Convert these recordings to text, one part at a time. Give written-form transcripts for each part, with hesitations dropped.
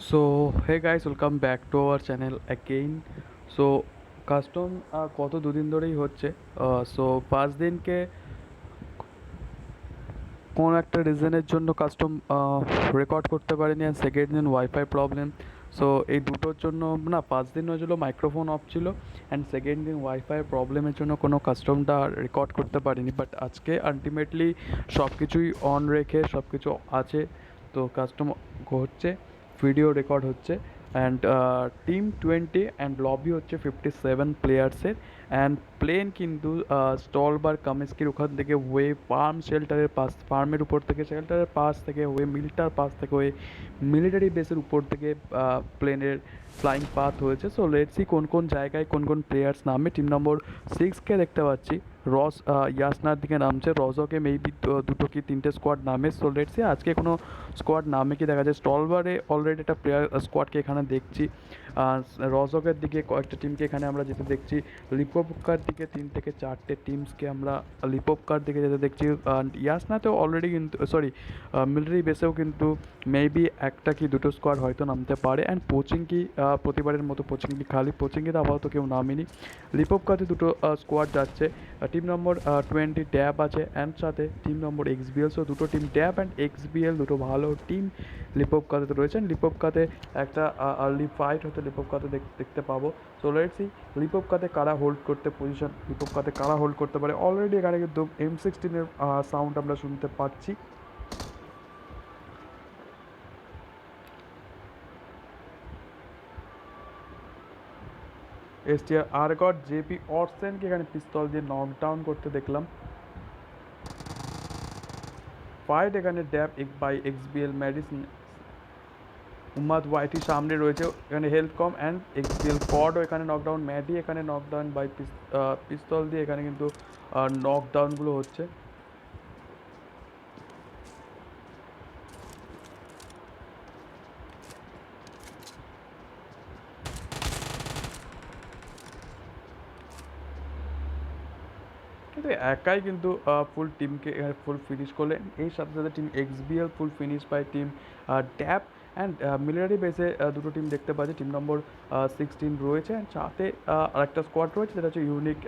So hey guys, welcome back to our channel again. So custom গত দুদিন ধরেই হচ্ছে। সো 5 দিনকে কোনো একটা রিজনের জন্য কাস্টম রেকর্ড করতে পারিনি, অ্যান্ড সেকেন্ড দিন ওয়াইফাই প্রবলেম। সো এই দুটোর জন্য না 5 দিন হয়েছিল মাইক্রোফোন অফ ছিল, অ্যান্ড সেকেন্ড দিন ওয়াইফাই প্রবলেমের জন্য কোনো কাস্টমটা রেকর্ড করতে পারিনি। বাট আজকে আলটিমেটলি সব কিছুই অন রেখে সব কিছু আছে, তো কাস্টম হচ্ছে, ভিডিও রেকর্ড হচ্ছে, অ্যান্ড টিম 20 অ্যান্ড লবি হচ্ছে 57 প্লেয়ার্সের। অ্যান্ড প্লেন কিন্তু স্টলবার কামিস্কির ওখান থেকে হয়ে ফার্মের উপর থেকে, শেল্টারের পাশ থেকে হয়ে, মিলিটার পাশ থেকে হয়ে, মিলিটারি বেসের উপর থেকে প্লেনের ফ্লাইং পাথ হয়েছে। সো লেটস সি কোন কোন জায়গায় কোন কোন প্লেয়ার্স নামে। টিম নম্বর 6কে দেখতে পাচ্ছি রস ইয়াসনার দিকে নামছে, রজকে মেবি দুটো কি তিনটে স্কোয়াড নামে। সো লেটস সি আজকে কোনো স্কোয়াড নামে কি দেখা যায়। স্টলবারে অলরেডি একটা প্লেয়ার স্কোয়াডকে এখানে দেখছি, রজকের দিকে কয়েকটা টিমকে এখানে আমরা যেতে দেখছি, লিপোপকার দিকে 3 থেকে 4টে টিমসকে আমরা লিপোপকার দিকে যেতে দেখছি। ইয়াসনাতেও অলরেডি কিন্তু সরি মিলিটারি বেসেও কিন্তু মেবি একটা কি দুটো স্কোয়াড হয়তো নামতে পারে। অ্যান্ড পোচিংকি প্রতিবারের মতো পোচিংকি খালি, পোচিংকিতে আপাতত কেউ নামেনি। লিপোপকাতে দুটো স্কোয়াড যাচ্ছে, টিম নম্বর 20 ড্যাব আছে, অ্যান্ড সাথে টিম নম্বর এক্সবিএল। সো দুটো টিম ড্যাব অ্যান্ড এক্সবিএল দুটো ভালো টিম লিপোপকাতে রয়েছে। লিপোপকাতে একটা আর্লি ফাইট হতে লিপোপকাতে দেখতে পাবো। সো লেটস সি লিপোপকাতে কারা হোল্ড করতে পজিশন, লিপোপকাতে কারা হোল্ড করতে পারে। অলরেডি এখানে কিন্তু M16-এর সাউন্ড আমরা শুনতে পাচ্ছি। এসটিআর আরগট জেপি অর্সেনকে এখানে পিস্তল দিয়ে নকডাউন করতে দেখলাম। ফাইট এখানে ড্যাব বাই এক্সবিএল মেডিসিন উম্মাদ ওয়াইটি সামনে রয়েছে, এখানে হেলথ কম, অ্যান্ড এক্সবিএল কডও এখানে নকডাউন, ম্যাডি এখানে নকডাউন বাই পিস্তল দিয়ে এখানে কিন্তু নকডাউনগুলো হচ্ছে। কিন্তু একাই কিন্তু ফুল টিমকে ফুল ফিনিশ করলেন। এই সাথে সাথে team XBL full finish by team DAP. And military বেসে দুটো টিম দেখতে পাচ্ছি, টিম নম্বর 16 রয়েছে, অ্যান্ড সাথে আরেকটা স্কোয়াড রয়েছে যেটা হচ্ছে Unique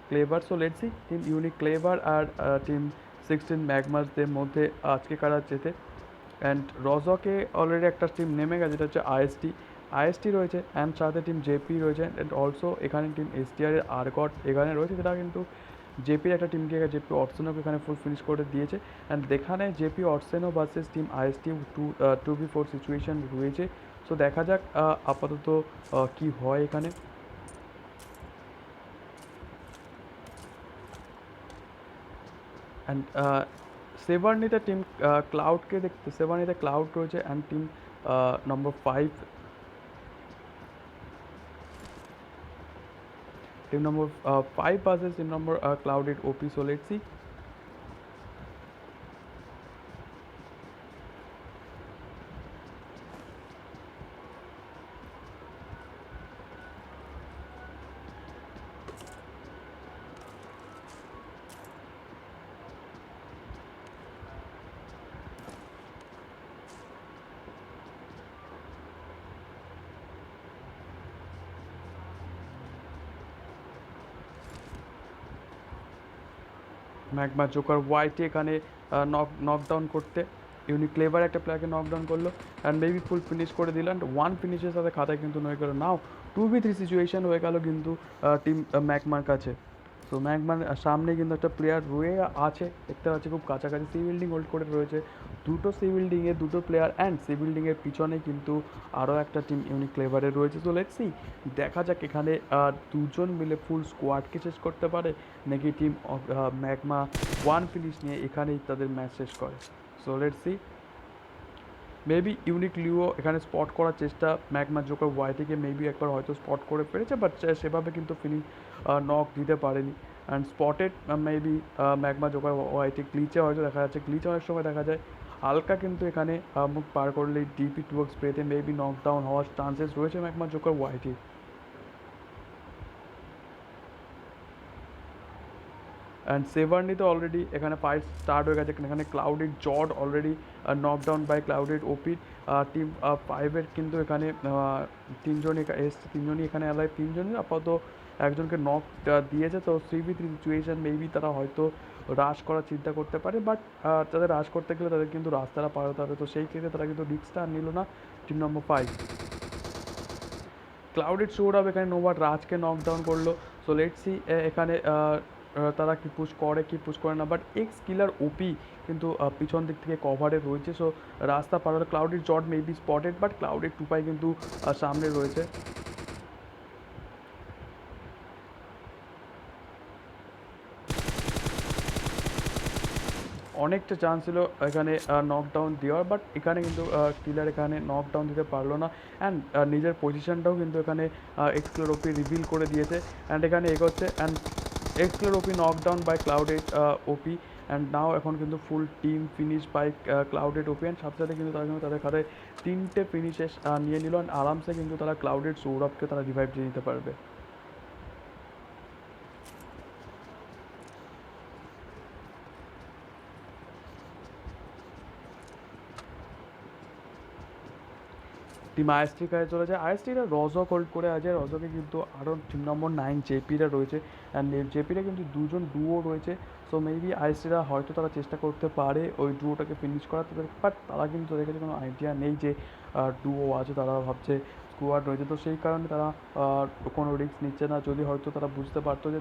Clever. So let's see team Unique Clever আর টিম 16 ম্যাগমাসদের মধ্যে আজকে কারা যেতে। অ্যান্ড রজকে অলরেডি একটা টিম নেমে গেছে, যেটা হচ্ছে আইএসটি রয়েছে, অ্যান্ড সাথে টিম জেপি রয়েছে, অ্যান্ড অলসো এখানে টিম এসটিআরের আরগট এখানে রয়েছে, যেটা কিন্তু জেপির একটা টিমকে জেপি অর্সেনোকে এখানে ফুল ফিনিশ করে দিয়েছে। অ্যান্ড এখানে জেপি অর্সেনো versus team IST 2v4 situation রয়েছে। সো দেখা যাক আপাতত কি হয় এখানে। অ্যান্ড সেভারনিতে টিম ক্লাউডকে দেখতে, সেভারনিতে ক্লাউড রয়েছে, and team number 5, team number 5 versus team number clouded OP. So let's see. Magma joker YT এখানে নকডাউন করতে ইউনিক ক্লেভার একটা প্লেয়ারকে নকডাউন করলো, অ্যান্ড মেবি ফুল ফিনিশ করে দিল। অ্যান্ড ওয়ান ফিনিশের সাথে খাতায় কিন্তু নয় গেল, নাও 2v3 সিচুয়েশন হয়ে গেল কিন্তু টিম ম্যাগমার কাছে। সো ম্যাগমার সামনে কিন্তু একটা প্লেয়ার রয়ে আছে, দেখতে পাচ্ছি খুব কাছাকাছি, সি বিল্ডিং হোল্ড করে রয়েছে, দুটো সি বিল্ডিংয়ে দুটো প্লেয়ার, অ্যান্ড সি বিল্ডিংয়ের পিছনে কিন্তু আরও একটা টিম ইউনিক ক্লেভারের রয়েছে। সো লেটস সি, দেখা যাক এখানে দুজন মিলে ফুল স্কোয়াডকে শেষ করতে পারে নাকি টিম ম্যাগমা ওয়ান ফিনিশ নিয়ে এখানেই তাদের ম্যাচ শেষ করে। So let's see, maybe unique Leo এখানে স্পট করার চেষ্টা, ম্যাগমা জোকার ওয়াইটিকে মেবি একবার হয়তো স্পট করে পেরেছে, বাট সেভাবে কিন্তু নক দিতে পারেনি। And spotted maybe magma joker YT গ্লিচে হয়তো দেখা যাচ্ছে, গ্লিচে অনেক সময় দেখা যায় হালকা, কিন্তু এখানে মুখ পার করলেই ডিপি টুয়ার্কস পেতে মেবি নকডাউন হওয়ার চান্সেস রয়েছে ম্যাগমা জোকার ওয়াইটি। অ্যান্ড সেভারনিতে অলরেডি এখানে ফাইট স্টার্ট হয়ে গেছে, এখানে ক্লাউডেড জড অলরেডি নকডাউন বাই ক্লাউডেড ওপির টিম ফাইভের কিন্তু এখানে তিনজনই এসছে, তিনজনই এখানে অ্যালাইভ, তিনজনই আপাতত একজনকে নক দিয়েছে। তো 3v3 সিচুয়েশন, মেবি তারা হয়তো রাশ করার চিন্তা করতে পারে, বাট তাদের রাশ করতে গেলে তাদের কিন্তু রাস্তাটা পার হতে হবে, তো সেই ক্ষেত্রে তারা কিন্তু রিক্সটা আর নিল না টিম নম্বর 5। ক্লাউডেড শোড আপ এখানে নোভাট রাজকে নকডাউন করলো। সো লেটস সি এখানে তারা কি পুশ করে কি পুশ করে না, বাট এক্স কিলার ওপি কিন্তু পিছন দিক থেকে কভারে রয়েছে। সো রাস্তা পার হলে ক্লাউডেড জট মেবি স্পটেড, বাট ক্লাউডেড টুপাই কিন্তু সামনে রয়েছে। অনেকটা চান্স ছিল এখানে নকডাউন দেওয়ার, বাট এখানে কিন্তু কিলার এখানে নকডাউন দিতে পারলো না। অ্যান্ড নিজের পজিশনটাও কিন্তু এখানে এক্সক্লোর ওপি রিভিল করে দিয়েছে, অ্যান্ড এখানে এগোচ্ছে, অ্যান্ড এক্সক্লোর OP knockdown by clouded OP. And now এখন কিন্তু full team finish by clouded OP, and সাথে সাথে কিন্তু তারা কিন্তু তাদের খাতায় 3টে ফিনিশেস নিয়ে নিল, অ্যান্ড আরামসে কিন্তু তারা ক্লাউডেড সৌরভকে তারা রিভাইভ দিয়ে নিতে পারবে। টিম আইএসটির কাছে চলে যায়, আইএসটিরা রজক হোল্ড করে আছে, রজকে কিন্তু আরও টিম নম্বর 9 জেপিরা রয়েছে, অ্যান্ড জেপিরা কিন্তু দুজন ডুও রয়েছে। সো মেবি আইএসটিরা হয়তো তারা চেষ্টা করতে পারে ওই ডুওটাকে ফিনিশ করার, বাট তারা কিন্তু তাদের কাছে কোনো আইডিয়া নেই যে ডুও আছে, তারা ভাবছে স্কোয়াড রয়েছে, তো সেই কারণে তারা কোনো রিস্ক নিচ্ছে না। যদি হয়তো তারা বুঝতে পারতো যে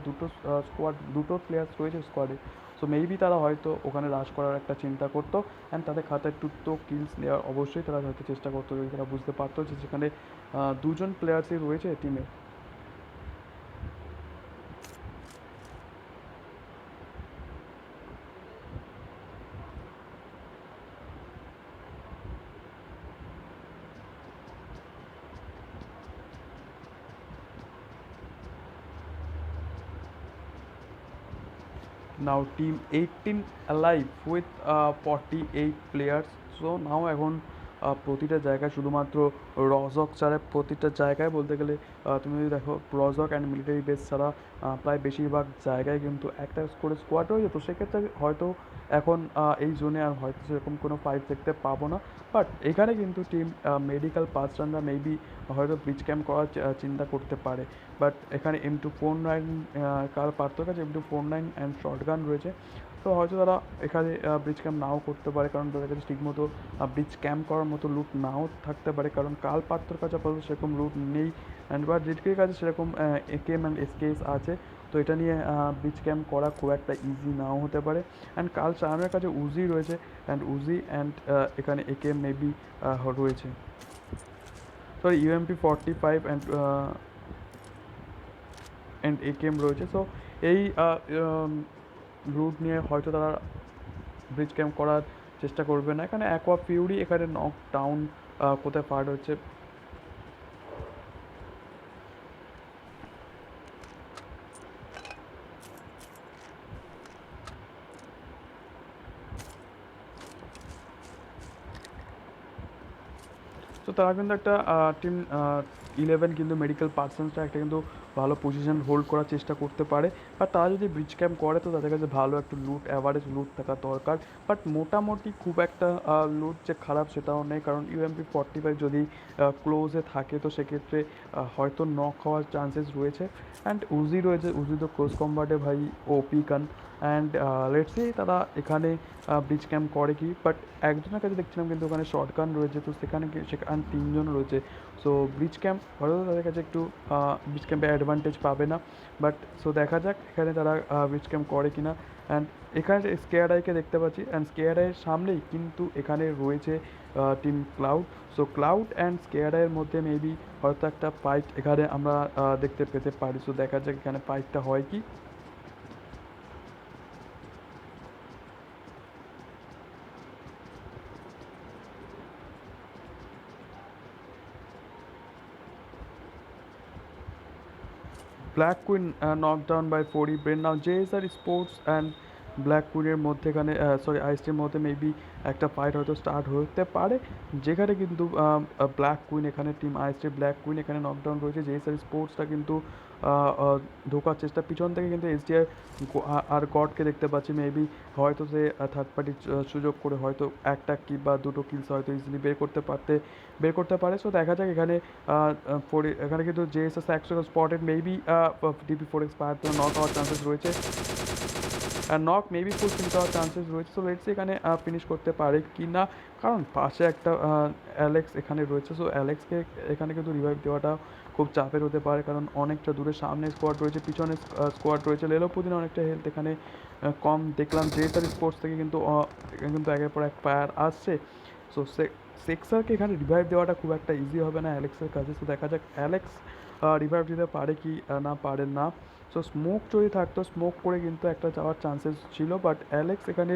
দুটো প্লেয়ার্স রয়েছে স্কোয়াডে, সো মেবি তারা হয়তো ওখানে রাশ করার একটা চিন্তা করতো, অ্যান্ড তাদের খাতায় তো কিলস নেওয়ার অবশ্যই তারা হয়তো চেষ্টা করতো, যদি তারা বুঝতে পারতো যে সেখানে দুজন প্লেয়ার্সই রয়েছে টিমে। Now team 18 alive with 48 players. So now এখন প্রতিটা জায়গায় শুধুমাত্র রজক ছাড়া, প্রতিটা জায়গায় বলতে গেলে তুমি যদি দেখো রজক অ্যান্ড মিলিটারি বেস ছাড়া প্রায় বেশিরভাগ জায়গায় কিন্তু একটা করে স্কোয়াড রয়েছে। তো সেক্ষেত্রে হয়তো এখন এই জোনে আর হয়তো সেরকম কোনো ফাইট দেখতে পাবো না, বাট এখানে কিন্তু টিম মেডিকেল পার্সনরা মেবি হয়তো ব্রিজ ক্যাম্প করার চিন্তা করতে পারে। বাট এখানে M249 কার পার্থর কাছে M249 অ্যান্ড শর্ট গান রয়েছে, তো হয়তো তারা এখানে ব্রিজ ক্যাম্প নাও করতে পারে, কারণ তাদের কাছে ঠিকমতো ব্রিজ ক্যাম্প করার মতো লুট নাও থাকতে পারে, কারণ কাল পার্থর কাছে আপাতত সেরকম লুট নেই, অ্যান্ড বা জেটকের কাছে সেরকম একেএম অ্যান্ড এসকেএস আছে। তো এটা নিয়ে ব্রিজ ক্যাম্প করা খুব একটা ইজি নাও হতে পারে। অ্যান্ড কাল চায়নের কাছে উজি রয়েছে, অ্যান্ড এখানে একেএম মেবি রয়েছে, সরি UMP45 অ্যান্ড একেএম রয়েছে। সো এই রুট নিয়ে হয়তো তারা ব্রিজ ক্যাম্প করার চেষ্টা করবে না। এখানে অ্যাকোয়া ফিউরি এখানে নক ডাউন কোথায় ফায়ার হচ্ছে, তো তারা কিন্তু একটা টিম 11 কিন্তু মেডিকেল পার্সনসটা একটা কিন্তু ভালো পজিশন হোল্ড করার চেষ্টা করতে পারে, বাট তারা যদি ব্রিজ ক্যাম্প করে তো তাদের কাছে ভালো একটু লুট, অ্যাভারেজ লুট থাকা দরকার। বাট মোটামুটি খুব একটা লুট যে খারাপ সেটাও নেই, কারণ UMP45 যদি ক্লোজে থাকে তো সেক্ষেত্রে হয়তো নক হওয়ার চান্সেস রয়েছে। অ্যান্ড উজি রয়েছে, উজি তো ক্লোজ কম্বাটে ভাই ওপি গান। অ্যান্ড লেটসি তারা এখানে ব্রিজ ক্যাম্প করে কি, বাট একজনের কাছে দেখছিলাম কিন্তু ওখানে শর্ট গান রয়েছে, তো সেখানে তিনজন রয়েছে। সো ব্রিজ ক্যাম্প হয়তো তাদের কাছে একটু ব্রিজ ক্যাম্পে অ্যাডভান্টেজ পাবে না, বাট সো দেখা যাক এখানে তারা ব্রিজ ক্যাম্প করে কিনা। অ্যান্ড এখানে স্কেয়ার আইকে দেখতে পাচ্ছি, অ্যান্ড স্কেয়ার আইয়ের সামনেই কিন্তু এখানে রয়েছে team Cloud. So Cloud and scare আইয়ের মধ্যে মেবি হয়তো একটা ফাইট এখানে আমরা দেখতে পেতে পারি। সো দেখা যাক এখানে ফাইটটা হয় কি। Black Queen knocked down by 40 Brain. Now JSR Sports and black কুইনের মধ্যেখানে সরি আইএসটির মধ্যে মেবি একটা ফাইট হয়তো স্টার্ট হতে পারে, যেখানে কিন্তু ব্ল্যাক কুইন এখানে টিম আইএসটির ব্ল্যাক কুইন এখানে নকডাউন রয়েছে। জেএসআর স্পোর্টসটা কিন্তু ঢোকার চেষ্টা, পিছন থেকে কিন্তু এসডিআর আর গডকে দেখতে পাচ্ছি। মেবি হয়তো সে থার্ড পার্টি সুযোগ করে হয়তো একটা কি বা দুটো কিলস হয়তো ইজিলি বের করতে পারে। সো দেখা যাক এখানে এখানে কিন্তু জেএসএস একশো spotted, maybe DP four X power knock হওয়ার চান্সেস রয়েছে, নক মেবি ফুল ফিনিশ হওয়ার চান্সেস রয়েছে। সো লেটস এখানে ফিনিশ করতে পারে কি না, কারণ পাশে একটা অ্যালেক্স এখানে রয়েছে। সো অ্যালেক্সকে এখানে কিন্তু রিভাইভ দেওয়াটা খুব চাপের হতে পারে, কারণ অনেকটা দূরে সামনে স্কোয়াড রয়েছে, পিছনে স্কোয়াড রয়েছে। লেলোপুদিন অনেকটা হেলথ এখানে কম দেখলাম। জেএসআর স্পোর্টস থেকে কিন্তু কিন্তু একের পর এক ফায়ার আসছে। সো সেক্সারকে এখানে রিভাইভ দেওয়াটা খুব একটা ইজি হবে না অ্যালেক্সের কাছে। সো দেখা যাক অ্যালেক্স রিভাইভ দিতে পারে কি না পারে না। সো স্মোক যদি থাকতো, স্মোক করে কিন্তু একটা যাওয়ার চান্সেস ছিল, বাট অ্যালেক্স এখানে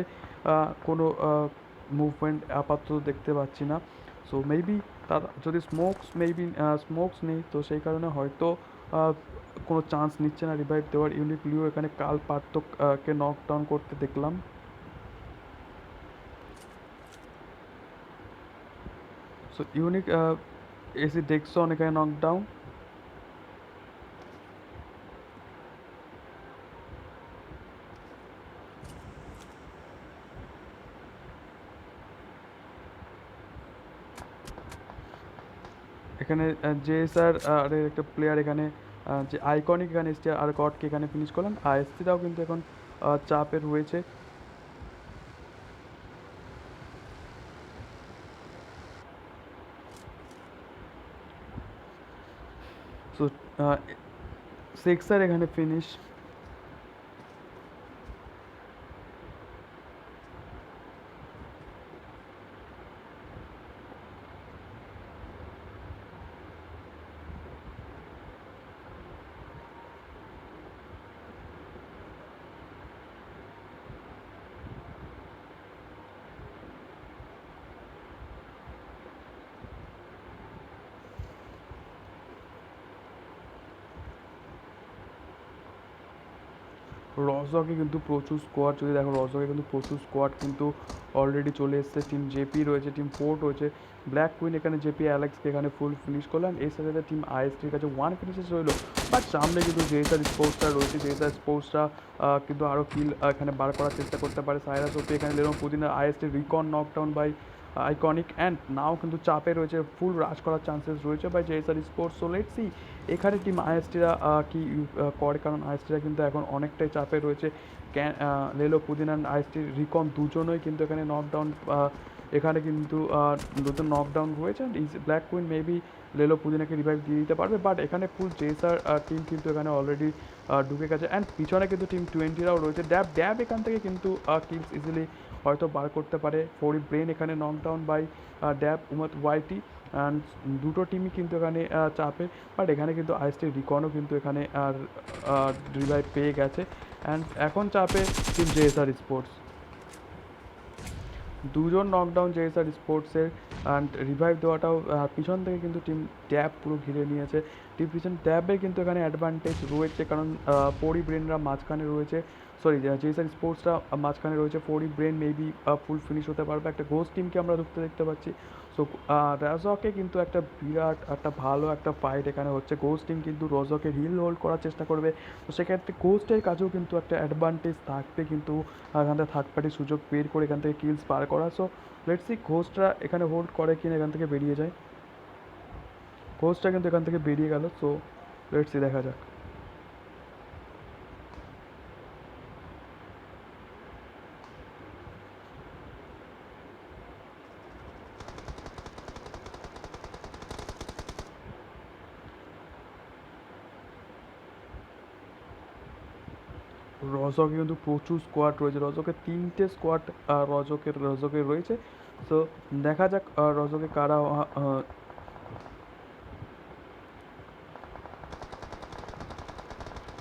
কোনো মুভমেন্ট আপাতত দেখতে পাচ্ছি না। সো মেবি তার যদি স্মোকস নেই, তো সেই কারণে হয়তো কোনো চান্স নিচ্ছে না রিভাইভ দেওয়ার। ইউনিক লিও এখানে কাল পার্থককে নক ডাউন করতে দেখলাম। সো ইউনিক এসি ডেক্সন এখানে নকডাউন। এখানে জেএসআর এর একটা প্লেয়ার এখানে যে আইকনিক এখানে এসছে আর গডকে এখানে ফিনিশ করলেন। আইএসসিটাও কিন্তু এখন চাপে রয়েছে। সো সিক্সার এখানে ফিনিশ। রজকে কিন্তু প্রচুর স্কোয়াড, যদি দেখো রজকে কিন্তু প্রচুর স্কোয়াড কিন্তু অলরেডি চলে এসছে। টিম জেপি রয়েছে, টিম ফোর্ট রয়েছে, ব্ল্যাক কুইন এখানে জেপি অ্যালেক্সকে এখানে ফুল ফিনিশ করলেন। এর সাথে সাথে টিম আইএসটির কাছে ওয়ান ফিনিশেস রইল, বাট সামনে কিন্তু জেএসআর স্পোর্টসটা রয়েছে। জেএসআর স্পোর্টসটা কিন্তু আরও কিল এখানে বার করার চেষ্টা করতে পারে। সাইরাস ওপি এখানে লেরম পুদিনা আইএসটির recon knockdown by iconic, and now কিন্তু চাপে রয়েছে, ফুল রাশ করার চান্সেস রয়েছে by JSR sports. So let's see এখানে টিম আইএসটিরা কি করে, কারণ আইএসটিরা কিন্তু এখন অনেকটাই চাপে রয়েছে। লেলো পুদিন অ্যান্ড আইএসটির রিকন দুজনই কিন্তু এখানে নকডাউন, এখানে কিন্তু দুজন নকডাউন রয়েছে। ব্ল্যাক কুইন মেবি লেলো পুদিনাকে রিভাইভ দিয়ে দিতে পারবে, বাট এখানে ফুল জেসার টিম কিন্তু এখানে অলরেডি ঢুকে গেছে। অ্যান্ড পিছনে কিন্তু টিম 20রাও রয়েছে। ড্যাব এখান থেকে কিন্তু কিলস ইজিলি হয়তো বার করতে পারে। ফোরি ব্রেন এখানে নকডাউন বাই ড্যাব উমত ওয়াইটি, অ্যান্ড দুটো টিমই কিন্তু এখানে চাপে, বাট এখানে কিন্তু আইএসটির রিকনও কিন্তু এখানে আর রিভাইভ পেয়ে গেছে। অ্যান্ড এখন চাপে টিম জেএসআর স্পোর্টস, দুজন নকডাউন জেএসআর স্পোর্টসের। অ্যান্ড রিভাইভ দেওয়াটাও পিছন থেকে কিন্তু টিম ট্যাব পুরো ঘিরে নিয়েছে। টিম পিছন ট্যাবের কিন্তু এখানে অ্যাডভান্টেজ রয়েছে, কারণ ফোরি ব্রেনরা মাঝখানে রয়েছে, সরি জেএসআর স্পোর্টসরা মাঝখানে রয়েছে। ফোরি ব্রেন মেবি ফুল ফিনিশ হতে পারবে। একটা ঘোষ টিমকে আমরা ঢুকতে দেখতে পাচ্ছি। সো রাজকে কিন্তু একটা বিরাট একটা ভালো একটা ফাইট এখানে হচ্ছে। ঘোষ টিম কিন্তু রজকে হিল হোল্ড করার চেষ্টা করবে। তো সেক্ষেত্রে ঘোস্টের কাছেও কিন্তু একটা অ্যাডভান্টেজ থাকবে, কিন্তু এখান থেকে থার্ড পার্টি সুযোগ বের করে এখান থেকে কিলস পার করা। সো লেটস সি ঘোস্টরা এখানে হোল্ড করে কিনা এখান থেকে বেরিয়ে যায়। ঘোস্টটা কিন্তু এখান থেকে বেরিয়ে গেল। সো লেটস সি, দেখা যাক। রজকে কিন্তু প্রচুর স্কোয়াড রয়েছে। রজকে 3টে স্কোয়াড রজকের রয়েছে। সো দেখা যাক রজকে কারা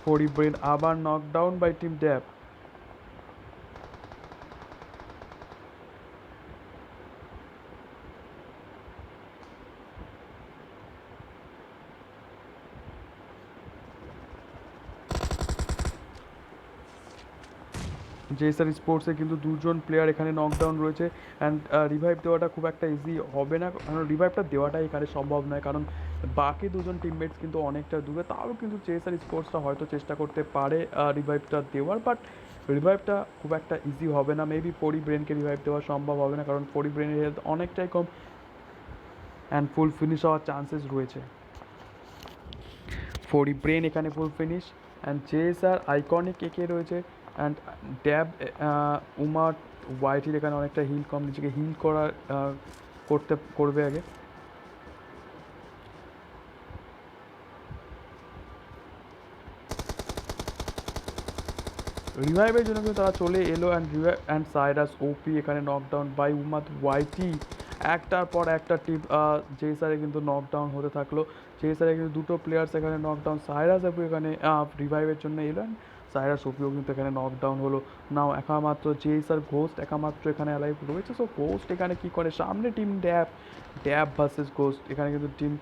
ফোরি ব্রেন আবার knockdown by team dab. JSR স্পোর্টসে কিন্তু দুজন প্লেয়ার এখানে নকডাউন রয়েছে অ্যান্ড রিভাইভ দেওয়াটা খুব একটা ইজি হবে না, কারণ রিভাইভটা দেওয়াটাই এখানে সম্ভব নয়, কারণ বাকি দুজন টিমমেটস কিন্তু অনেকটা দূরে। তাও কিন্তু জেএসআর স্পোর্টসটা হয়তো চেষ্টা করতে পারে রিভাইভটা দেওয়ার, বাট রিভাইভটা খুব একটা ইজি হবে না। মেবি ফোরি ব্রেনকে রিভাইভ দেওয়া সম্ভব হবে না, কারণ ফোরি ব্রেনের হেলথ অনেকটাই কম অ্যান্ড ফুল ফিনিশ হওয়ার চান্সেস রয়েছে। ফোরি ব্রেন এখানে full finish and JSR iconic একে রয়েছে অ্যান্ড ড্যাব উমার ওয়াইটির এখানে অনেকটা হিল কম, নিজেকে হিল করার করবে আগে। রিভাইভের জন্য কিন্তু তারা চলে এলো অ্যান্ড রিভাইভ অ্যান্ড সাইরাস ওপি এখানে নকডাউন বাই উমাদ ওয়াইটি। একটার পর একটা টিম জেএসআরে কিন্তু নকডাউন হতে থাকলো। জেএসআরে কিন্তু দুটো প্লেয়ার্স এখানে নকডাউন, সাইরাস ওপি এখানে রিভাইভের জন্য এলো অ্যান্ড সাইরাস ওপিও কিন্তু এখানে নকডাউন হলো। নাও একমাত্র জেএসআর ঘোস্ট একমাত্র এখানে অ্যালাইভ রয়েছে। সো ঘোস্ট এখানে কী করে, সামনে টিম ড্যাব, ড্যাব ভার্সেস ঘোস্ট। এখানে কিন্তু টিম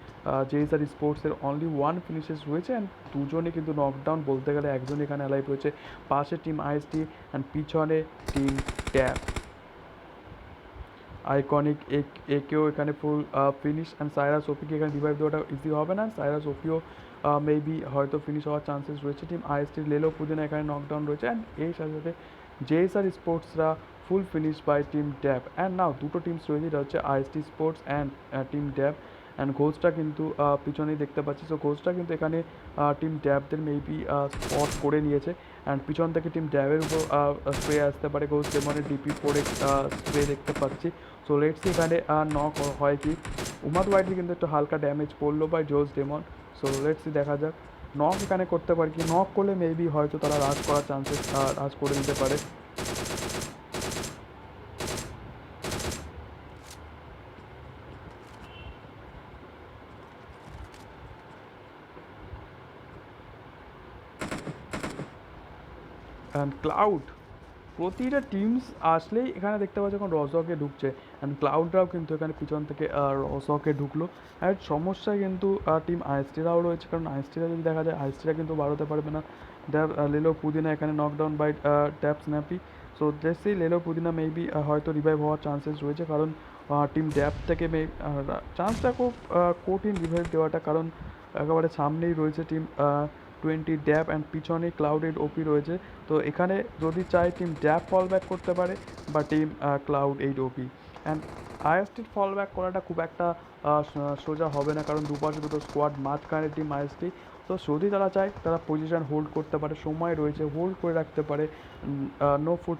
জেএসআর স্পোর্টসের অনলি ওয়ান ফিনিশেস রয়েছে অ্যান্ড দুজনে কিন্তু নকডাউন, বলতে গেলে একজন এখানে অ্যালাইভ রয়েছে। পাশে টিম আইএসটি অ্যান্ড পিছনে টিম ট্যাব। আইকনিক একেও এখানে ফুল ফিনিশ অ্যান্ড সাইরাস ওপিকে এখানে রিভাইভ দেওয়াটা ইজি হবে না। সাইরাস ওপিও মেবি হয়তো ফিনিশ হওয়ার চান্সেস রয়েছে। টিম আইএসটির লেলো পুদিনা এখানে নকডাউন রয়েছে অ্যান্ড এই সাথে সাথে জেএসআর স্পোর্টসরা full finish by team dab. And now দুটো টিমস রয়েছে, এটা হচ্ছে IST sports and team dab. And ঘোস্টটা কিন্তু পিছনেই দেখতে পাচ্ছি। সো ঘোস্টটা কিন্তু এখানে টিম ড্যাবদের মেবি স্পট করে নিয়েছে অ্যান্ড পিছন থেকে টিম ড্যাবের উপর স্প্রে আসতে পারে। ঘোস্ট ডেমনের ডিপি পরে স্প্রে দেখতে পাচ্ছি। সো লেটস এখানে নক হয় কি, উমাদ ওয়াইডলি কিন্তু একটু হালকা ড্যামেজ পড়লো বাই জোস ডেমন। সো লেটস দেখা যাক নক এখানে করতে পারে কি, নক করলে মেবি হয়তো তারা রাজ করার চান্সেস রাজ করে নিতে পারে। অ্যান্ড ক্লাউড, প্রতিটা টিমস আসলেই এখানে দেখতে পাচ্ছি এখন রজকে ঢুকছে অ্যান্ড ক্লাউডরাও কিন্তু এখানে পিছন থেকে রজকে ঢুকলো। আর সমস্যা কিন্তু টিম আইএসটিরাও রয়েছে, কারণ আইএসটিরা যদি দেখা যায় আইএসটিরা কিন্তু বাড়াতে পারবে না। ড্যাব লেলো পুদিনা এখানে knockdown by Tap Snappy. So দেখছি লেলো পুদিনা মেবি হয়তো রিভাইভ হওয়ার চান্সেস রয়েছে, কারণ টিম ড্যাব থেকে চান্সটা খুব কঠিন রিভাইভ দেওয়াটা, কারণ একেবারে সামনেই রয়েছে টিম 20 ড্যাব অ্যান্ড পিছনে ক্লাউডেড ওপি রয়েছে। তো এখানে যদি চাই টিম ড্যাব ফল ব্যাক করতে পারে বা টিম ক্লাউড 8 ওপি। অ্যান্ড আইএসটির ফল ব্যাক করাটা খুব একটা সোজা হবে না, কারণ দুপাশে দুটো স্কোয়াড, মাঝখানে টিম আইএসটি। তো যদি তারা চায় তারা পজিশন হোল্ড করতে পারে, সময় রয়েছে, হোল্ড করে রাখতে পারে। নো ফুট,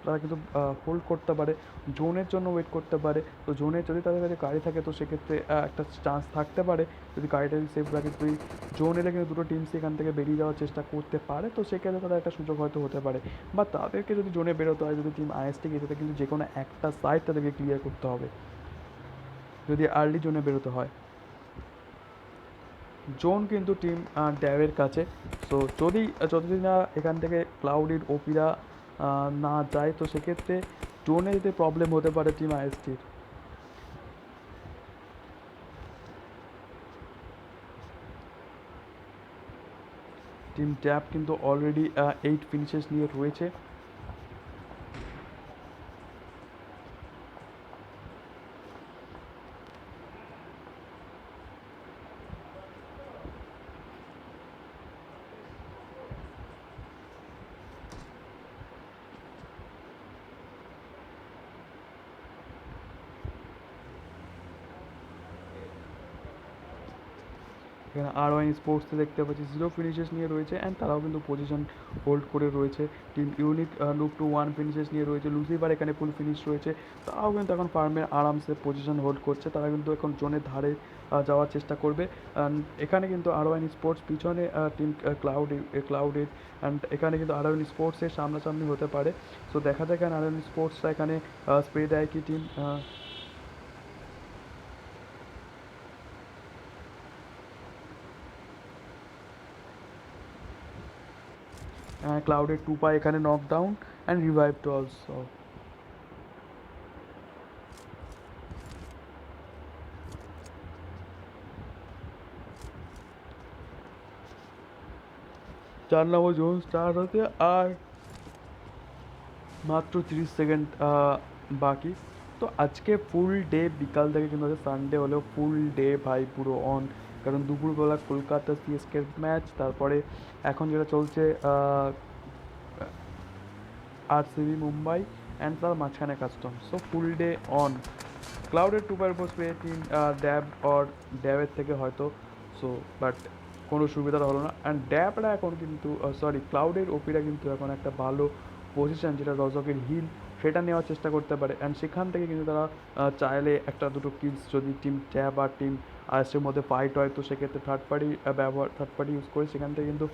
তারা কিন্তু হোল্ড করতে পারে, জোনের জন্য ওয়েট করতে পারে। তো জোনে যদি তাদের কাছে গাড়ি থাকে তো সেক্ষেত্রে একটা চান্স থাকতে পারে, যদি গাড়িটা যদি সেফ রাখে। তুই জোন এলে কিন্তু দুটো টিমস এখান থেকে বেরিয়ে যাওয়ার চেষ্টা করতে পারে, তো সেক্ষেত্রে তাদের একটা সুযোগ হয়তো হতে পারে। বা তাদেরকে যদি জোনে বেরোতে হয়, যদি টিম আইএসটি গেছে কিন্তু যে কোনো একটা সাইড তাদেরকে ক্লিয়ার করতে হবে যদি আর্লি জোনে বেরোতে হয়। জোন কিন্তু টিম ড্যাবের কাছে। সো যদি যতদিন না এখান থেকে ক্লাউডের ওপিরা না যায় তো সেক্ষেত্রে জোনে যেতে প্রবলেম হতে পারে টিম আইএসটির। টিম ট্যাপ কিন্তু অলরেডি 8 ফিনিশেস নিয়ে রয়েছে। এখানে আর ওয়ান স্পোর্টসে দেখতে পাচ্ছি 0 ফিনিশেস নিয়ে রয়েছে অ্যান্ড তারাও কিন্তু পজিশন হোল্ড করে রয়েছে। Team unique look to 1 finishes নিয়ে রয়েছে, লুসিফার এখানে ফুল ফিনিশ রয়েছে। তারাও কিন্তু এখন ফার্মে আরামসে পজিশন হোল্ড করছে, তারা কিন্তু এখন জোনের ধারে যাওয়ার চেষ্টা করবে। এখানে কিন্তু আর ওয়ান স্পোর্টস পিছনে টিম ক্লাউডের অ্যান্ড এখানে কিন্তু আর ওয়ান স্পোর্টসের সামনাসামনি হতে পারে। সো দেখা যায় এখানে আর ওয়ান স্পোর্টসরা এখানে স্প্রে দেয় কি টিম ক্লাউডের 2 পায় এখানে knockdown and revived also. 4 number zone start হতে আর মাত্র 30 সেকেন্ড বাকি। তো আজকে ফুল ডে, বিকাল থেকে কিন্তু আজকে সানডে হলেও ফুল ডে ভাই পুরো অন। কারণ দুপুরবেলা কলকাতা সিএসকের ম্যাচ, তারপরে এখন যেটা চলছে আরসিবি মুম্বাই, অ্যান্ড তার মাঝখানে custom. So full day on. ক্লাউডের টুপার পোস্ট পেয়ে টিম ড্যাব অর ড্যাবের থেকে হয়তো, সো বাট কোনো সুবিধা হলো না। অ্যান্ড ড্যাবরা এখন কিন্তু সরি ক্লাউডের ওপিরা কিন্তু এখন একটা ভালো পজিশন, যেটা রজকের হিল, সেটা নেওয়ার চেষ্টা করতে পারে। অ্যান্ড সেখান থেকে কিন্তু তারা চাইলে একটা দুটো কিলস, যদি টিম ট্যাব আর টিম আইএসটির মধ্যে ফাইট হয়, তো সেক্ষেত্রে থার্ড পার্টি ইউজ করে সেখান থেকে কিন্তু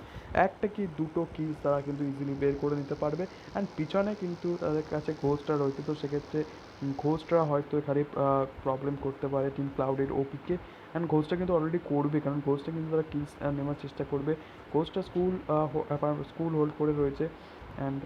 একটা কি দুটো কিলস তারা কিন্তু ইজিলি বের করে নিতে পারবে। অ্যান্ড পিছনে কিন্তু তাদের কাছে ঘোস্টরা রয়েছে, তো সেক্ষেত্রে ঘোস্টরা হয়তো এখানে প্রবলেম করতে পারে টিম ক্লাউডের ওপিকে। অ্যান্ড ঘোস্টটা কিন্তু অলরেডি করবে, কারণ ঘোস্টটা কিন্তু তারা কিলস নেওয়ার চেষ্টা করবে। ঘোস্টটা স্কুল হোল্ড করে রয়েছে। অ্যান্ড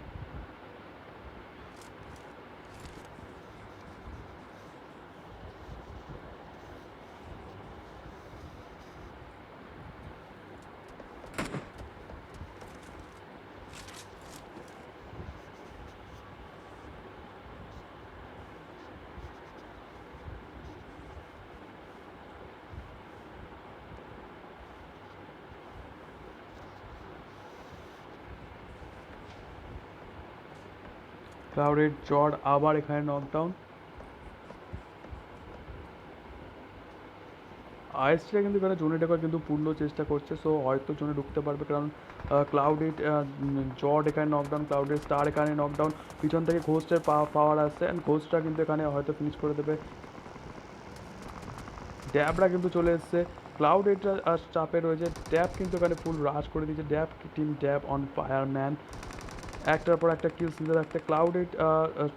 ক্লাউডের জর্ড আবার এখানে নকডাউন। আইএসটিরা কিন্তু এখানে জোনে ঢোকার কিন্তু পূর্ণ চেষ্টা করছে, সো হয়তো জোনে ঢুকতে পারবে, কারণ ক্লাউডের জর্ড এখানে নকডাউন, ক্লাউডের স্টার এখানে নকডাউন। পিছন থেকে ঘোস্টের পাওয়ার আসছে, অ্যান্ড ঘোস্টরা কিন্তু এখানে হয়তো ফিনিশ করে দেবে। ড্যাবরা কিন্তু চলে এসছে, ক্লাউড এটা চাপে রয়েছে। ড্যাব কিন্তু এখানে ফুল রাশ করে দিয়েছে। Dab team dab on fire man, একটার পর একটা কিলস নিতে থাকতে। ক্লাউডেড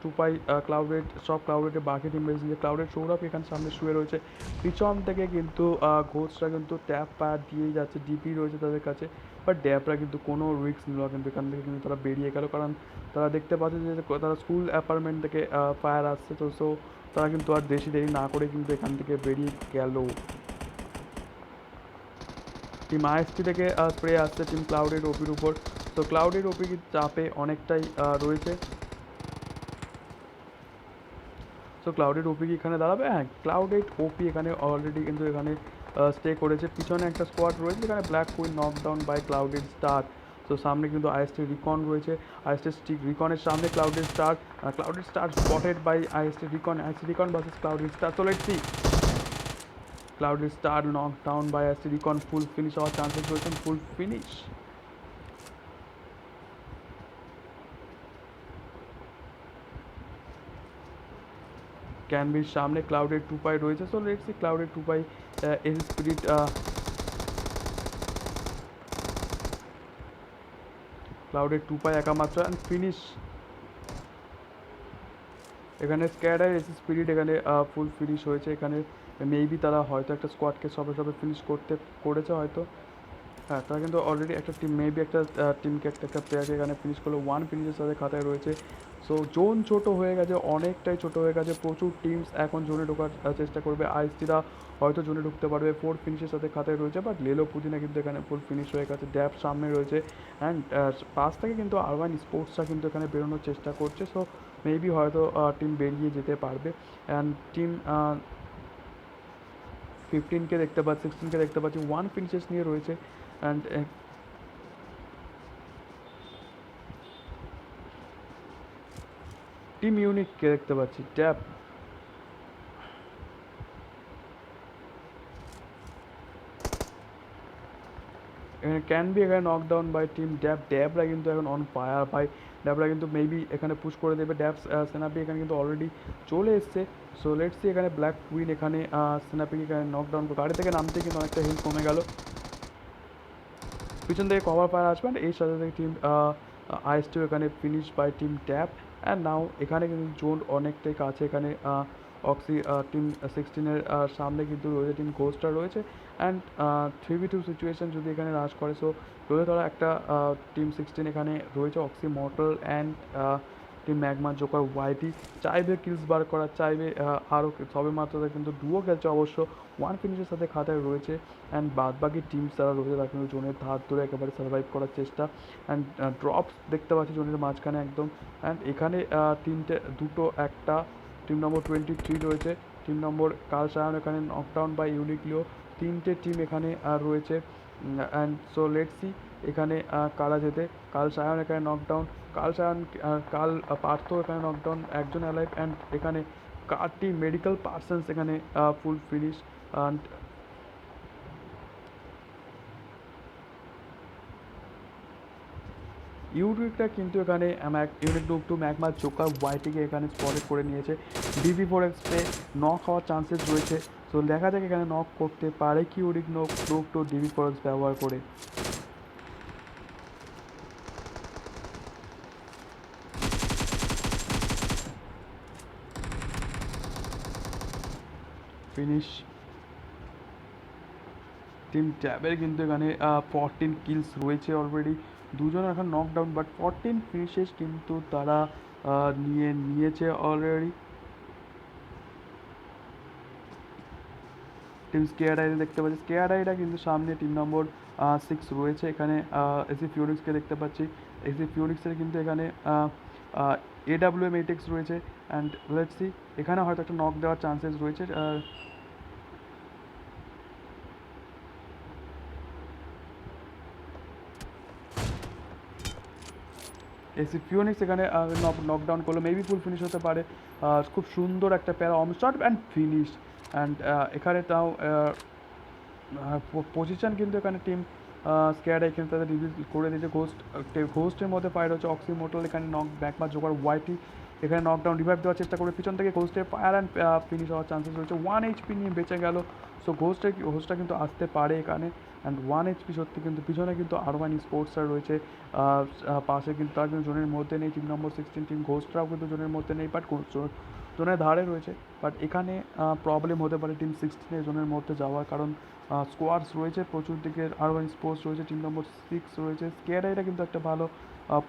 টুপাই ক্লাউডেড সব ক্লাউডেডের বাকি টিম রয়েছে, যে ক্লাউডেড সৌরভ এখানে সামনে শুয়ে রয়েছে। পিছন থেকে কিন্তু ঘোষরা কিন্তু ট্যাপ ফায়ার দিয়েই যাচ্ছে, ডিপি রয়েছে তাদের কাছে। বাট ড্যাবরা কিন্তু কোনো রিস্ক নিল, কিন্তু এখান থেকে কিন্তু তারা বেরিয়ে গেল, কারণ তারা দেখতে পাচ্ছে যে তারা স্কুল অ্যাপার্টমেন্ট থেকে ফায়ার আসছে, তো সো তারা কিন্তু আর বেশি দেরি না করে কিন্তু এখান থেকে বেরিয়ে গেল। টিম আইএসটি থেকে স্প্রে আসছে টিম ক্লাউডের ওপির উপর। তো ক্লাউডের ওপি চাপে অনেকটাই রয়েছে। সো ক্লাউডেড ওপি কি এখানে দাঁড়াবে? হ্যাঁ, ক্লাউডেড ওপি এখানে অলরেডি কিন্তু এখানে স্টে করেছে। পিছনে একটা স্কোয়াড রয়েছে, যেখানে Black Queen knockdown by clouded star. তো সামনে কিন্তু আইএসটি রিকন রয়েছে, আইএসটি স্টিক রিকনের সামনে clouded star spotted by IST recon versus clouded star. তো let's see, clouded star knockdown by IST recon, full finish হওয়ার চান্সেস রয়েছে, ফুল ফিনিশ। ক্যানবির সামনে ক্লাউডেড টুপাই রয়েছে। So let's see clouded Tupai S spirit, clouded Tupai একা মাত্র, অ্যান্ড ফিনিশ। এখানে স্ক্যাডার S spirit এখানে ফুল ফিনিশ হয়েছে। এখানে মেবি তারা হয়তো একটা স্কোয়াডকে সবে সবে ফিনিশ করেছে হয়তো। হ্যাঁ, তারা কিন্তু অলরেডি একটা টিম, মেবি একটা টিমকে একটা প্লেয়ারকে এখানে ফিনিশ করলো। ওয়ান ফিনিশের সাথে খাতায় রয়েছে। সো জোন ছোট হয়ে গেছে, অনেকটাই ছোট হয়ে গেছে। প্রচুর টিমস এখন জোনে ঢোকার চেষ্টা করবে। আইএসটিরা হয়তো জোনে ঢুকতে পারবে, 4 ফিনিশের সাথে খাতায় রয়েছে। বাট লেলো পুদিনা কিন্তু এখানে ফুল ফিনিশ হয়ে গেছে, ড্যাপ সামনে রয়েছে। অ্যান্ড পাশ থেকে কিন্তু আরবান স্পোর্টসরা কিন্তু এখানে বেরোনোর চেষ্টা করছে। সো মেবি হয়তো টিম বেরিয়ে যেতে পারবে। অ্যান্ড টিম 15কে দেখতে পাচ্ছি, 16কে দেখতে পাচ্ছি, ওয়ান ফিনিশেস নিয়ে রয়েছে। অ্যান্ড টিম ইউনিককে দেখতে পাচ্ছি, ট্যাপ এখানে ক্যান বি এখানে নকডাউন বাই টিম ড্যাবরা কিন্তু এখন অন ফায়ার বাই। ড্যাবরা কিন্তু মেবি এখানে পুশ করে দেবে। সেনাপি এখানে কিন্তু অলরেডি চলে এসছে। সো লেটস সি, এখানে ব্ল্যাক কুইন এখানে সেনাপিকে এখানে নকডাউন করে গাড়ি থেকে নামতে কিন্তু অনেকটা হেল্প কমে গেল। পিছন থেকে কভার ফায়ার আসবে, এর সাথে সাথে টিম আইএসটিও এখানে finish by team Tap. And now এখানে কিন্তু জোন অনেকটাই কাছে। এখানে অক্সি টিম 16-এর সামনে কিন্তু রয়েছে টিম ঘোস্টার রয়েছে। অ্যান্ড 3v2 সিচুয়েশন যদি এখানে রাশ করে, সো যদি তারা একটা টিম 16 এখানে রয়েছে oxy mortal and team magma joker YT চাইবে কিলস বার করা, চাইবে আরও সবে মাত্র তারা কিন্তু ডুও খেলছে অবশ্য, ওয়ান ফিনিশের সাথে খাতায় রয়েছে। অ্যান্ড বাদবাকি টিমস যারা রয়েছে তারা কিন্তু জোনের ধার ধরে একেবারে সার্ভাইভ করার চেষ্টা। অ্যান্ড ড্রপস দেখতে পাচ্ছি জোনের মাঝখানে একদম। অ্যান্ড এখানে দুটো একটা টিম নম্বর 23 রয়েছে, টিম নম্বর কাল সায়ন এখানে নকডাউন বাই ইউনিকলিও। তিনটে টিম এখানে রয়েছে। অ্যান্ড সো লেটস সি এখানে কারা যেতে। কাল সায়ন এখানে নকডাউন, কাল সায়ন কাল পার্থ এখানে নকডাউন, একজন অ্যালাইভ। অ্যান্ড এখানে কারটি মেডিকেল পার্সনস এখানে ফুল ফিনিশ। অ্যান্ড ইউনিকটা কিন্তু এখানে ইউনিক টু ম্যাগমা জোকার ওয়াইটিকে এখানে স্পটেড করে নিয়েছে। DB4X-তে নক হওয়ার চান্সেস রয়েছে। সো দেখা যাক এখানে নক করতে পারে কি ইউনিক টু DB4X ব্যবহার করে। ফিনিশ। টিম ট্যাবের কিন্তু এখানে 14 কিলস রয়েছে অলরেডি, দুজন এখন নকডাউন, বাট 14 ফিনিশেস কিন্তু তারা নিয়েছে অলরেডি। টিম স্কেয়ার আইডে দেখতে পাচ্ছি, স্কেয়ার আইডা কিন্তু সামনে টিম নম্বর 6 রয়েছে এখানে। এসি ফিউরিক্সকে দেখতে পাচ্ছি, এসি ফিউরিক্সের কিন্তু এখানে AWM 8X রয়েছে। অ্যান্ড লেটস সি এখানে হয়তো একটা নক দেওয়ার চান্সেস রয়েছে। এসি ফিউনিক্স এখানে নকডাউন করলো, মেবি ফুল ফিনিশ হতে পারে। খুব সুন্দর একটা প্যারা on shot and finish. And এখানে তাও পজিশন কিন্তু এখানে টিম স্কেয়ার এখানে তাদের রিভিউ করে দিয়েছে। ঘোস্টের মধ্যে ফায়ার হচ্ছে, অক্সিমোটাল এখানে ম্যাগমা জোকার ওয়াইটি এখানে নকডাউন, রিভাইভ দেওয়ার চেষ্টা করে পিছন থেকে ঘোস্টের ফায়ার অ্যান্ড ফিনিশ হওয়ার চান্সেস রয়েছে। 1 HP নিয়ে বেঁচে গেল। সো ঘোস্টটা কিন্তু আসতে পারে এখানে। অ্যান্ড 1 HP সত্যি কিন্তু পিছনে কিন্তু R1 স্পোর্টসরা রয়েছে পাশে, কিন্তু তার কিন্তু জোনের মধ্যে নেই। টিম নম্বর 16 টিম ঘোস্টরাও কিন্তু জোনের মধ্যে নেই, বাট জোনের ধারে রয়েছে। বাট এখানে প্রবলেম হতে পারে টিম 16 জোনের মধ্যে যাওয়ার, কারণ স্কোয়াডস রয়েছে প্রচুর দিকে। R1 স্পোর্টস রয়েছে, টিম নম্বর 6 রয়েছে, স্কেয়ারাইরা কিন্তু একটা ভালো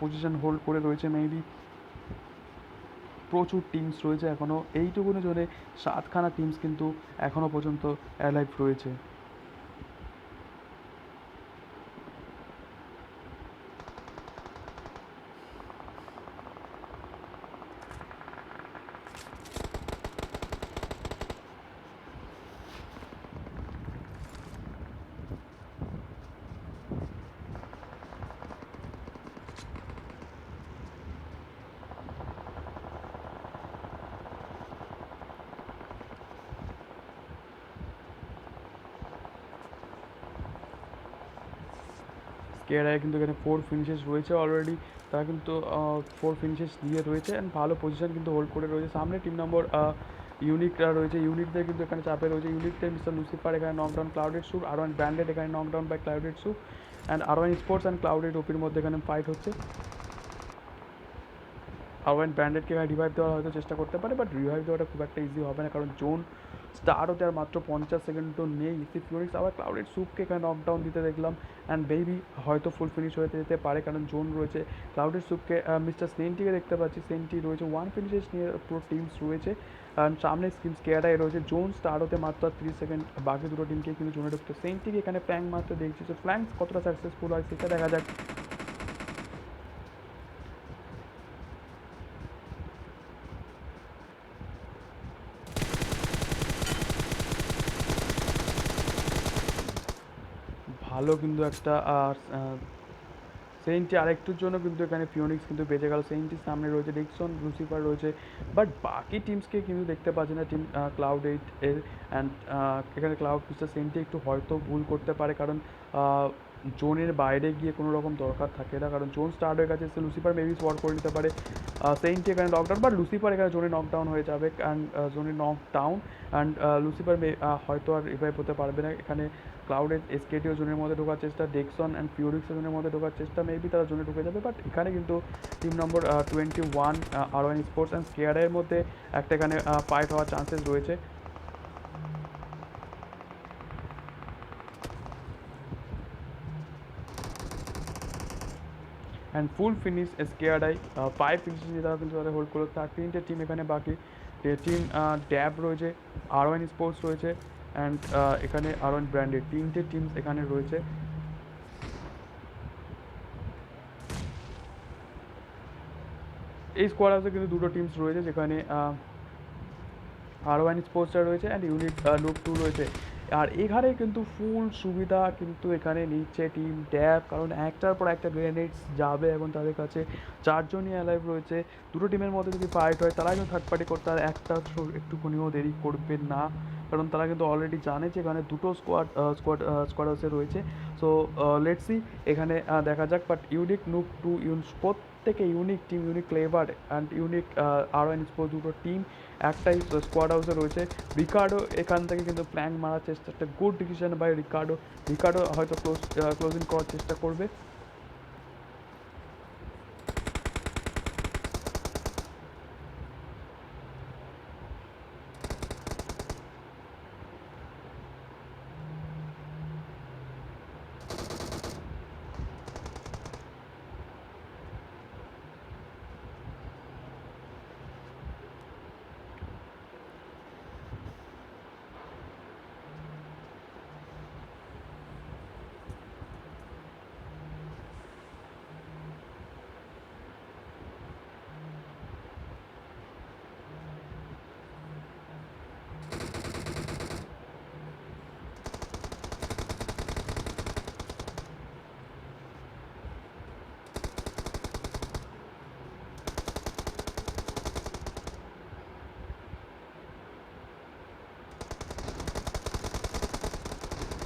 পজিশন হোল্ড করে রয়েছে। মেবি প্রচুর টিমস রয়েছে এখনও, এইটুকুনি জোনে 7খানা টিমস কিন্তু এখনও পর্যন্ত অ্যালাইভ রয়েছে। স্কেয়ারায় কিন্তু এখানে 4 ফিনিশেস রয়েছে অলরেডি, তারা কিন্তু 4 ফিনিশেস নিয়ে রয়েছে অ্যান্ড ভালো পজিশন কিন্তু হোল্ড করে রয়েছে। সামনে টিম নম্বর ইউনিকরা রয়েছে, ইউনিকদের কিন্তু এখানে চাপে রয়েছে। ইউনিকদের মিস্টার লুসিফার এখানে knockdown, clouded soup, R1 banded এখানে knockdown by clouded soup. And R1 sports and clouded ওপির মধ্যে এখানে ফাইট হচ্ছে। R1 ব্যান্ডেডকে এখানে রিভাইভ দেওয়ার হয়তো চেষ্টা করতে পারে, বাট রিভাইভ দেওয়াটা খুব একটা ইজি হবে না, কারণ জোন স্টার্ট হতে আর মাত্র 50 সেকেন্ডও নেই। ইসি ফিউনিক্স আবার ক্লাউডেড সুপকে এখানে নকডাউন দিতে দেখলাম। অ্যান্ড বেবি হয়তো ফুল ফিনিশ হয়ে যেতে পারে, কারণ জোন রয়েছে। ক্লাউডেড সুপকে মিস্টার সেন্টিকে দেখতে পাচ্ছি, সেন্টি রয়েছে, 1 ফিনিশেস নিয়ে পুরো টিমস রয়েছে। অ্যান্ড সামনে স্কিম স্কেয়ারাই রয়েছে। জোন স্টার্ট হতে মাত্র 30 সেকেন্ড, বাকি দুটো টিমকে কিন্তু জোনে ঢুকতে। সেন্টিকে এখানে ফ্ল্যাঙ্ক মারতে দেখছি, তো ফ্ল্যাঙ্কস কতটা সাকসেসফুল হয় সেটা দেখা যাক। ভালো কিন্তু একটা সেন্টি আরেকটুর জন্য কিন্তু এখানে ফিউনিক্স কিন্তু বেঁচে গেল। সেন্টির সামনে রয়েছে ডিকসন, লুসিফার রয়েছে, বাট বাকি টিমসকে কিন্তু দেখতে পাচ্ছি না টিম ক্লাউড 8 এর। অ্যান্ড এখানে ক্লাউড মিস্টার সেন্টি একটু হয়তো ভুল করতে পারে, কারণ জোনের বাইরে গিয়ে কোনো রকম দরকার থাকে না, কারণ জোন স্টার্ট হয়ে গেছে। লুসিফার মেবি স্পট করে নিতে পারে সেন্টি এখানে নকডাউন, বাট লুসিফার এখানে জোনে নকডাউন হয়ে যাবে। অ্যান্ড জোনে নকডাউন অ্যান্ড লুসিফার হয়তো আর রিভাইভ হতে পারবে না এখানে। ক্লাউডের এসকেটিও জোনের মধ্যে ঢোকার চেষ্টা, ডেকসন অ্যান্ড ফিউরিক্স জোনের মধ্যে ঢোকার চেষ্টা, মেবি তারা জোনে ঢুকে যাবে। বাট এখানে কিন্তু team number 21 R1 sports and স্কেয়ারের মধ্যে একটা এখানে ফাইট হওয়ার চান্সেস রয়েছে। অ্যান্ড ফুল ফিনিশ এসকেআরআই 5 ফিনিশে তারা কিন্তু তাদের হোল্ড করলো। তার 3টে টিম এখানে বাকি। টিম ড্যাব রয়েছে, আর1 স্পোর্টস রয়েছে, অ্যান্ড এখানে আর1 ব্র্যান্ডেড 3টে টিমস এখানে রয়েছে। এই স্কোয়াড হাউসে কিন্তু দুটো টিমস রয়েছে, যেখানে আর1 স্পোর্টসটা রয়েছে অ্যান্ড ইউনিট লুক 2 রয়েছে। আর এখানে কিন্তু ফুল সুবিধা কিন্তু এখানে নিচ্ছে টিম ড্যাব, কারণ একটার পর একটা গ্রেনেডস যাবে এবং তাদের কাছে 4জনই অ্যালাইভ রয়েছে। দুটো টিমের মধ্যে যদি ফাইট হয় তারা কিন্তু থার্ড পার্টি করতে আর একটুখানিও দেরি করবে না, কারণ তারা কিন্তু অলরেডি জানে যে এখানে দুটো স্কোয়াড হাউসে রয়েছে। সো লেটস সি এখানে দেখা যাক। বাট ইউনিক নুক 2 প্রত্যেকে unique team, Unique clever and unique আর1 sports দুটো টিম একটাই স্কোয়াড হাউসে রয়েছে। রিকার্ডো এখান থেকে কিন্তু প্ল্যাঙ্ক মারার চেষ্টা, একটা গুড ডিসিশন বাই রিকার্ডো হয়তো ক্লোজিং করার চেষ্টা করবে।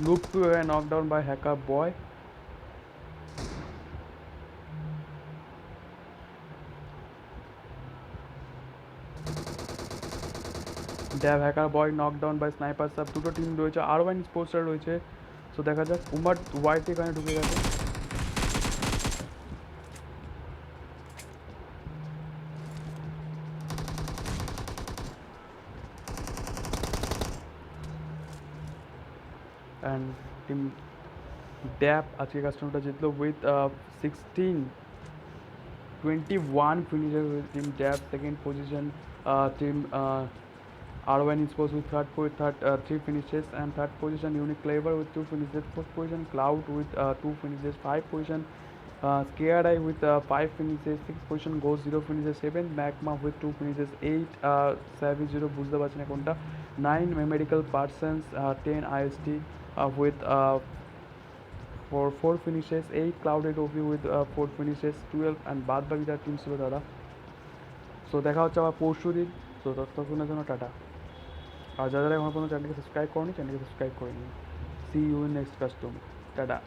Loop 2 knock by hacker boy. Dab hacker boy knock by sniper সাব। দুটো টিম রয়েছে, আর1 স্পোর্টসরা রয়েছে। সো দেখা যাক। উমার হোয়াইট এখানে ঢুকে গেছে। অ্যান্ড টিম ড্যাব আজকে কাস্টমারটা জিতলো with 16-21 finisher with team DAB. Second position team R1 Sports with three finishes, and third position Unique Clever with 2 finishes. Fourth position Cloud with 2 finishes. 5 position Scared Eye with 5 finishes. 6 position Ghost 0 finishes. 7 Magma with 2 finishes. 8 Savage 0 বুঝতে পারছি না কোনটা। 9 Medical Parsons, 10 IST with for 4 finishes. 8 Clouded OP with 4 finishes. 12 and বাদ বাকি যার team ছিল তারা। So দেখা হচ্ছে আবার পরশু দিন। সো ততক্ষণের জন্য টাটা। আর যারা এখন পর্যন্ত চ্যানেলকে সাবস্ক্রাইব করনি, চ্যানেলকে সাবস্ক্রাইব করে নিন। See you in next custom. Tata.